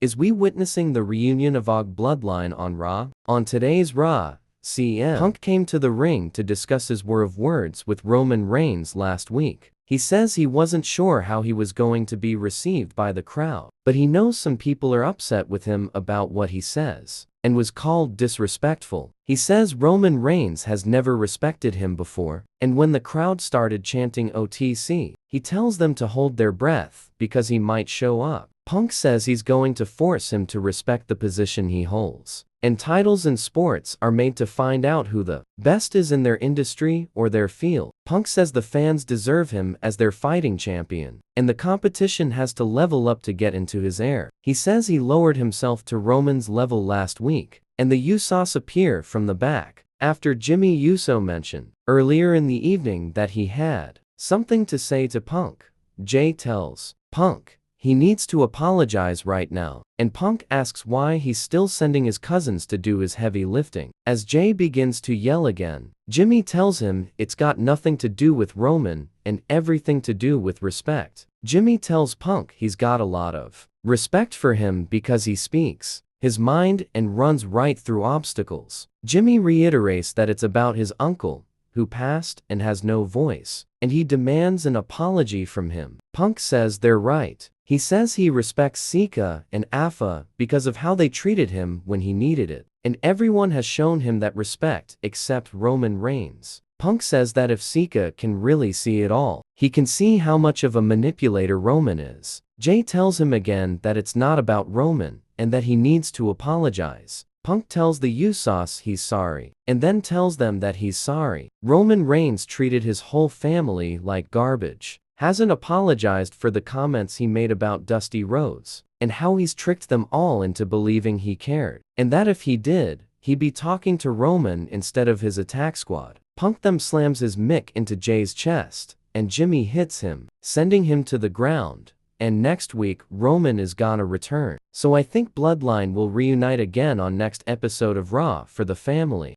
Is we witnessing the reunion of OG Bloodline on Raw? On today's Raw, CM Punk came to the ring to discuss his war of words with Roman Reigns last week. He says he wasn't sure how he was going to be received by the crowd, but he knows some people are upset with him about what he says, and was called disrespectful. He says Roman Reigns has never respected him before, and when the crowd started chanting OTC, he tells them to hold their breath because he might show up. Punk says he's going to force him to respect the position he holds. And titles in sports are made to find out who the best is in their industry or their field. Punk says the fans deserve him as their fighting champion, and the competition has to level up to get into his air. He says he lowered himself to Roman's level last week, and the Usos appear from the back, after Jimmy Uso mentioned earlier in the evening that he had something to say to Punk. Jay tells Punk he needs to apologize right now, and Punk asks why he's still sending his cousins to do his heavy lifting. As Jay begins to yell again, Jimmy tells him it's got nothing to do with Roman and everything to do with respect. Jimmy tells Punk he's got a lot of respect for him because he speaks his mind and runs right through obstacles. Jimmy reiterates that it's about his uncle, who passed and has no voice, and he demands an apology from him. Punk says they're right. He says he respects Sika and Afa because of how they treated him when he needed it, and everyone has shown him that respect except Roman Reigns. Punk says that if Sika can really see it all, he can see how much of a manipulator Roman is. Jay tells him again that it's not about Roman and that he needs to apologize. Punk tells the Usos he's sorry, and then tells them that he's sorry. Roman Reigns treated his whole family like garbage, hasn't apologized for the comments he made about Dusty Rhodes, and how he's tricked them all into believing he cared, and that if he did, he'd be talking to Roman instead of his attack squad. Punk then slams his mic into Jay's chest, and Jimmy hits him, sending him to the ground. And next week, Roman is gonna return. So I think Bloodline will reunite again on next episode of Raw for the family.